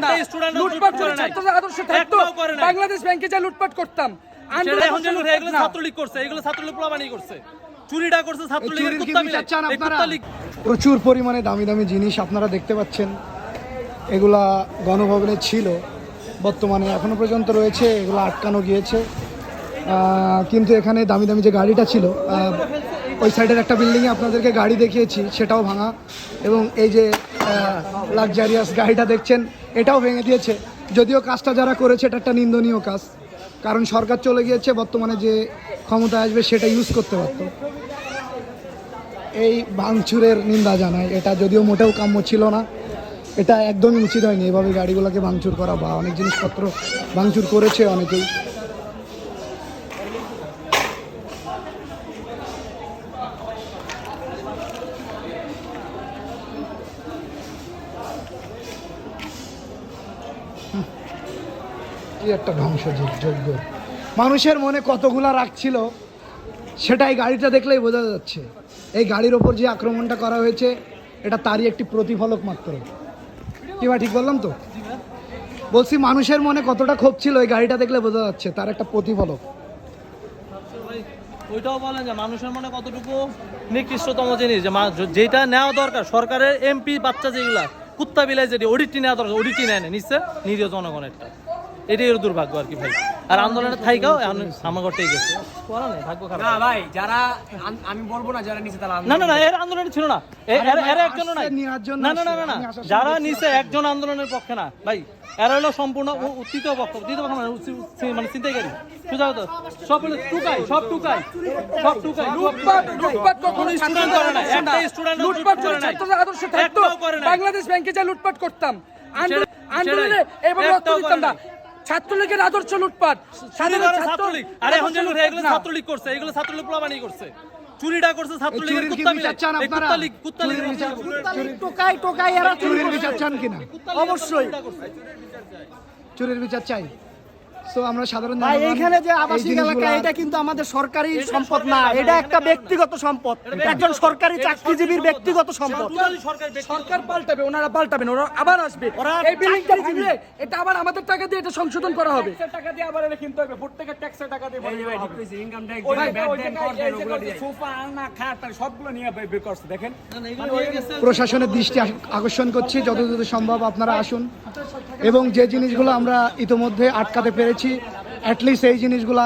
না, লুটপাট করে ছাত্রদের আদর্শ থাকতো বাংলাদেশ ব্যাংকে যা লুটপাট করতাম। ছাত্রলীগ করছে, এগুলো ছাত্রলীগ প্লাবানি করছে, চুরিটা করছে ছাত্রলীগের কুত্তা মিলে। প্রচুর পরিমাণে দামি দামি জিনিস আপনারা দেখতে পাচ্ছেন, এগুলা গণভবনে ছিল, বর্তমানে এখনো পর্যন্ত রয়েছে, এগুলো আটকানো গিয়েছে। কিন্তু এখানে দামি দামি যে গাড়িটা ছিল, ওই সাইডের একটা বিল্ডিংয়ে আপনাদেরকে গাড়ি দেখিয়েছি, সেটাও ভাঙা। এবং এই যে লাক্সারিয়াস গাড়িটা দেখছেন, এটাও ভেঙে দিয়েছে। যদিও কাজটা যারা করেছে এটা একটা নিন্দনীয় কাজ, কারণ সরকার চলে গিয়েছে, বর্তমানে যে ক্ষমতায় আসবে সেটা ইউজ করতে পারত। এই ভাঙচুরের নিন্দা জানাই, এটা যদিও মোটেও কাম্য ছিল না, এটা একদমই উচিত হয়নি এভাবে গাড়িগুলোকে ভাঙচুর করা, বা অনেক জিনিসপত্র ভাঙচুর করেছে অনেকেই। কি একটা ধ্বংসযোগ্য, মানুষের মনে কতগুলা রাখছিল সেটা এই গাড়িটা দেখলেই বোঝা যাচ্ছে। এই গাড়ির ওপর যে আক্রমণটা করা হয়েছে এটা তারই একটি প্রতিফলক মাত্র। কি ভাই ঠিক বললাম তো? বলছি মানুষের মনে কতটা ক্ষোভ ছিল এই গাড়িটা দেখলে বোঝা যাচ্ছে, তার একটা প্রতিফলক। ওইটাও বলেন যে মানুষের মনে কতটুকু নিকৃষ্টতম জিনিস, যে যেটা নেওয়া দরকার সরকারের এমপি বাচ্চা যেগুলা কুত্তা বিলাই, যেটি অডিটটি নেওয়া দরকার অডিটটি নেয় না, নিশ্চয় নিরীহ জনগণেরটা। এটাই ওর দুর্ভাগ্য আর কি ভাই। আর আন্দোলনের থাইকাও আমার ঘরটাই গেছে, ভাগ্য খারাপ। না ভাই, যারা আমি বলবো না যারা নিচে তারা না না না, এর আন্দোলন ছিল না, এর একজন নাই, না না না না, যারা নিচে একজন আন্দোলনের পক্ষে না ভাই, এরা হলো সম্পূর্ণ তৃতীয় পক্ষ মানে চিন্তাইকারী। সব টুকাই, সব টুকাই, সব টুকাই। লুটপাট কখনো স্টুডেন্ট করে না, একটা স্টুডেন্ট লুটপাট করে ছাত্রদের আদর্শ থাকতো বাংলাদেশ ব্যাংকে যা লুটপাট করতাম, আন্দোলনে এভাবে রক্ত দিতাম না। ছাত্রলীগের আদর্শ লুটপাট, ছাত্রলীগ। আর এখন যে এগুলো ছাত্রলীগ করছে, এগুলো ছাত্রলীগ প্লাবানি করছে, চুরিটা করছে ছাত্রলীগের কুত্তা মিলে। টোকাই টোকাই এরা চুরির বিচার চান কিনা? অবশ্যই চুরির বিচার চাই। তো আমরা সাধারণ ভাই, এইখানে যে আবাসিক এলাকা, এটা কিন্তু আমাদের সরকারি সম্পদ না, এটা একটা ব্যক্তিগত সম্পদ, একজন সরকারি চাকরিজীবীর ব্যক্তিগত সম্পদ। সরকার পাল্টাবে, ওনারা পাল্টাবেন, ওরা আবার আসবে। এই বিল্ডিংটা ভাঙলে এটা আবার আমাদের টাকা দিয়ে এটা সংশোধন করা হবে। টাকা দিয়ে আবার এটা কিনতে হবে, প্রত্যেকের ট্যাক্সের টাকা দিয়ে। ইনকাম ট্যাক্স সোফা আলনা খাট সবগুলো নিয়ে বের করছে। দেখেন, প্রশাসনের দৃষ্টি আকর্ষণ করছি, যতদূর সম্ভব আপনারা আসুন, এবং যে জিনিসগুলো আমরা ইতোমধ্যে আটকাতে পেরেছি, অ্যাটলিস্ট এই জিনিসগুলো